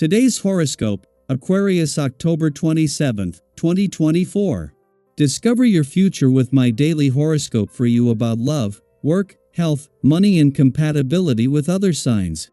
Today's horoscope, Aquarius October 27th, 2024. Discover your future with my daily horoscope for you about love, work, health, money and compatibility with other signs.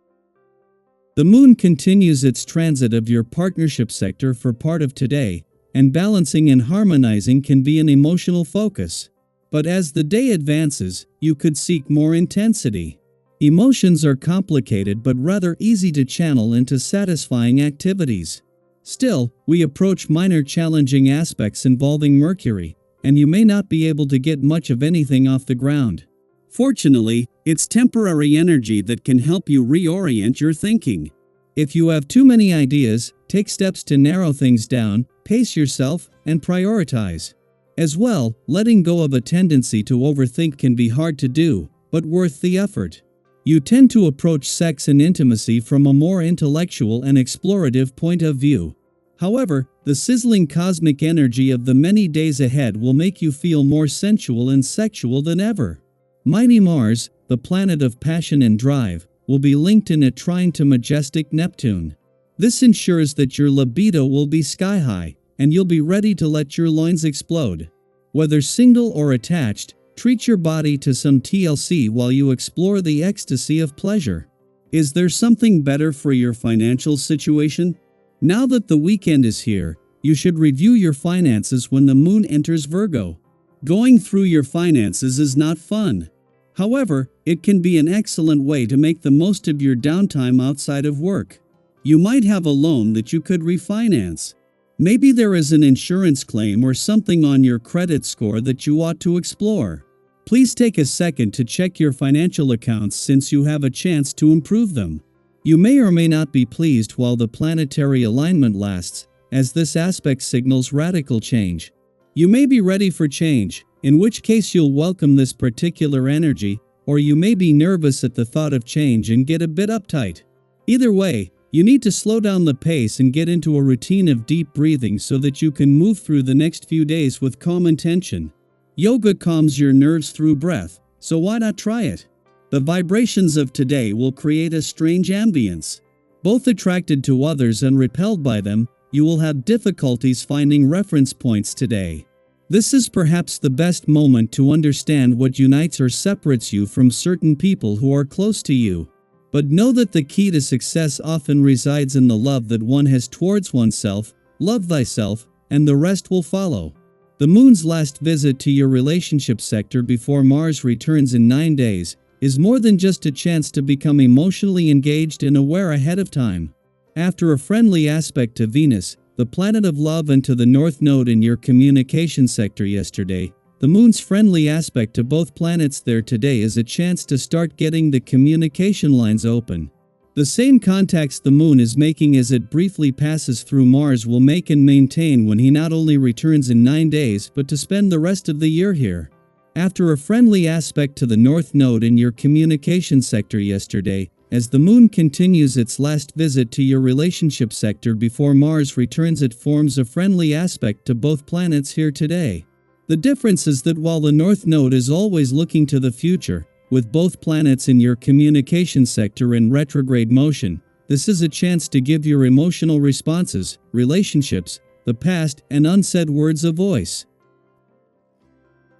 The moon continues its transit of your partnership sector for part of today, and balancing and harmonizing can be an emotional focus. But as the day advances, you could seek more intensity. Emotions are complicated but rather easy to channel into satisfying activities. Still, we approach minor challenging aspects involving Mercury, and you may not be able to get much of anything off the ground. Fortunately, it's temporary energy that can help you reorient your thinking. If you have too many ideas, take steps to narrow things down, pace yourself, and prioritize. As well, letting go of a tendency to overthink can be hard to do, but worth the effort. You tend to approach sex and intimacy from a more intellectual and explorative point of view. However, the sizzling cosmic energy of the many days ahead will make you feel more sensual and sexual than ever. Mighty Mars, the planet of passion and drive, will be linked in a trine to majestic Neptune. This ensures that your libido will be sky high, and you'll be ready to let your loins explode. Whether single or attached, treat your body to some TLC while you explore the ecstasy of pleasure. Is there something better for your financial situation? Now that the weekend is here, you should review your finances when the moon enters Virgo. Going through your finances is not fun. However, it can be an excellent way to make the most of your downtime outside of work. You might have a loan that you could refinance. Maybe there is an insurance claim or something on your credit score that you ought to explore. Please take a second to check your financial accounts since you have a chance to improve them. You may or may not be pleased while the planetary alignment lasts, as this aspect signals radical change. You may be ready for change, in which case you'll welcome this particular energy, or you may be nervous at the thought of change and get a bit uptight. Either way, you need to slow down the pace and get into a routine of deep breathing so that you can move through the next few days with calm intention. Yoga calms your nerves through breath, so why not try it? The vibrations of today will create a strange ambience. Both attracted to others and repelled by them, you will have difficulties finding reference points today. This is perhaps the best moment to understand what unites or separates you from certain people who are close to you. But know that the key to success often resides in the love that one has towards oneself. Love thyself, and the rest will follow. The moon's last visit to your relationship sector before Mars returns in 9 days is more than just a chance to become emotionally engaged and aware ahead of time. After a friendly aspect to Venus, the planet of love, and to the North Node in your communication sector yesterday, the moon's friendly aspect to both planets there today is a chance to start getting the communication lines open. The same contacts the moon is making as it briefly passes through Mars will make and maintain when he not only returns in 9 days but to spend the rest of the year here. After a friendly aspect to the North Node in your communication sector yesterday, as the moon continues its last visit to your relationship sector before Mars returns, it forms a friendly aspect to both planets here today. The difference is that while the North Node is always looking to the future, with both planets in your communication sector in retrograde motion, this is a chance to give your emotional responses, relationships, the past, and unsaid words a voice.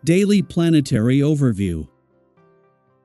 Daily Planetary Overview.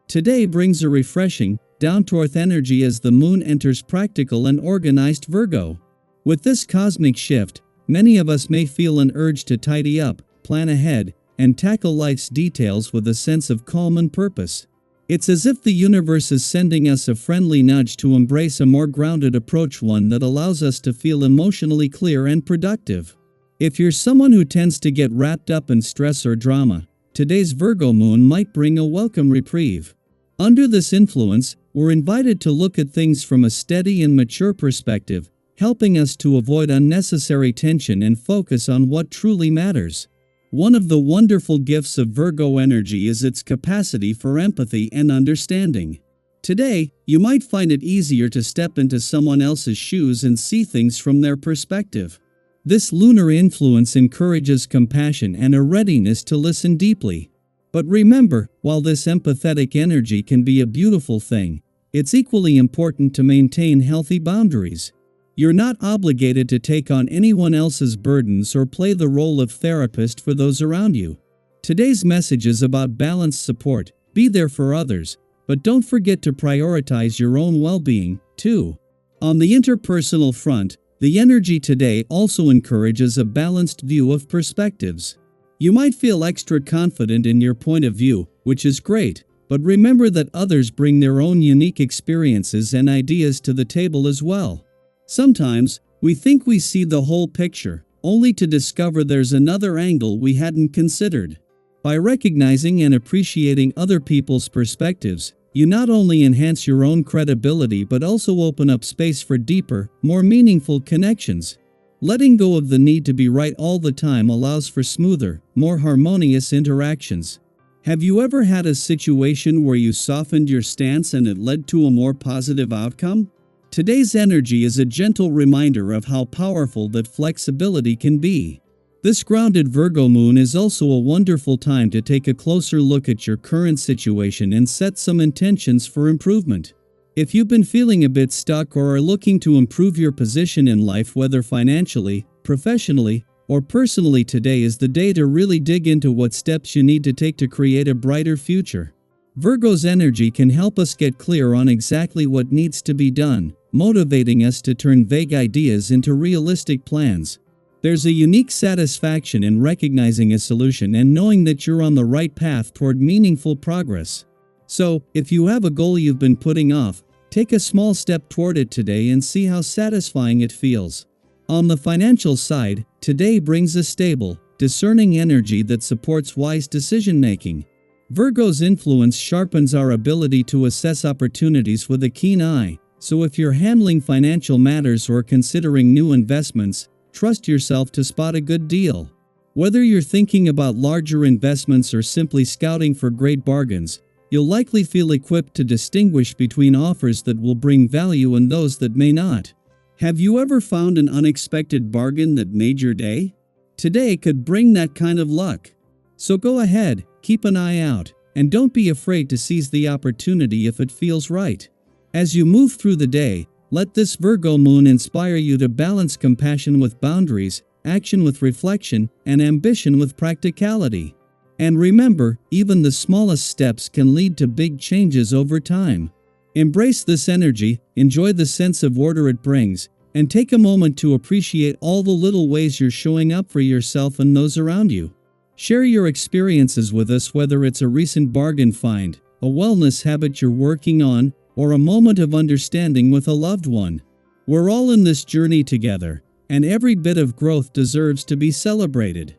Today brings a refreshing, down-to-earth energy as the moon enters practical and organized Virgo. With this cosmic shift, many of us may feel an urge to tidy up, plan ahead, and tackle life's details with a sense of calm and purpose. It's as if the universe is sending us a friendly nudge to embrace a more grounded approach, one that allows us to feel emotionally clear and productive. If you're someone who tends to get wrapped up in stress or drama, today's Virgo moon might bring a welcome reprieve. Under this influence, we're invited to look at things from a steady and mature perspective, helping us to avoid unnecessary tension and focus on what truly matters. One of the wonderful gifts of Virgo energy is its capacity for empathy and understanding. Today, you might find it easier to step into someone else's shoes and see things from their perspective. This lunar influence encourages compassion and a readiness to listen deeply. But remember, while this empathetic energy can be a beautiful thing, it's equally important to maintain healthy boundaries. You're not obligated to take on anyone else's burdens or play the role of therapist for those around you. Today's message is about balanced support. Be there for others, but don't forget to prioritize your own well-being, too. On the interpersonal front, the energy today also encourages a balanced view of perspectives. You might feel extra confident in your point of view, which is great, but remember that others bring their own unique experiences and ideas to the table as well. Sometimes, we think we see the whole picture, only to discover there's another angle we hadn't considered. By recognizing and appreciating other people's perspectives, you not only enhance your own credibility but also open up space for deeper, more meaningful connections. Letting go of the need to be right all the time allows for smoother, more harmonious interactions. Have you ever had a situation where you softened your stance and it led to a more positive outcome? Today's energy is a gentle reminder of how powerful that flexibility can be. This grounded Virgo moon is also a wonderful time to take a closer look at your current situation and set some intentions for improvement. If you've been feeling a bit stuck or are looking to improve your position in life, whether financially, professionally, or personally, today is the day to really dig into what steps you need to take to create a brighter future. Virgo's energy can help us get clear on exactly what needs to be done, motivating us to turn vague ideas into realistic plans. There's a unique satisfaction in recognizing a solution and knowing that you're on the right path toward meaningful progress. So, if you have a goal you've been putting off, take a small step toward it today and see how satisfying it feels. On the financial side, today brings a stable, discerning energy that supports wise decision-making. Virgo's influence sharpens our ability to assess opportunities with a keen eye, so if you're handling financial matters or considering new investments, trust yourself to spot a good deal. Whether you're thinking about larger investments or simply scouting for great bargains, you'll likely feel equipped to distinguish between offers that will bring value and those that may not. Have you ever found an unexpected bargain that made your day? Today could bring that kind of luck. So go ahead, keep an eye out, and don't be afraid to seize the opportunity if it feels right. As you move through the day, let this Virgo moon inspire you to balance compassion with boundaries, action with reflection, and ambition with practicality. And remember, even the smallest steps can lead to big changes over time. Embrace this energy, enjoy the sense of order it brings, and take a moment to appreciate all the little ways you're showing up for yourself and those around you. Share your experiences with us, whether it's a recent bargain find, a wellness habit you're working on, or a moment of understanding with a loved one. We're all in this journey together, and every bit of growth deserves to be celebrated.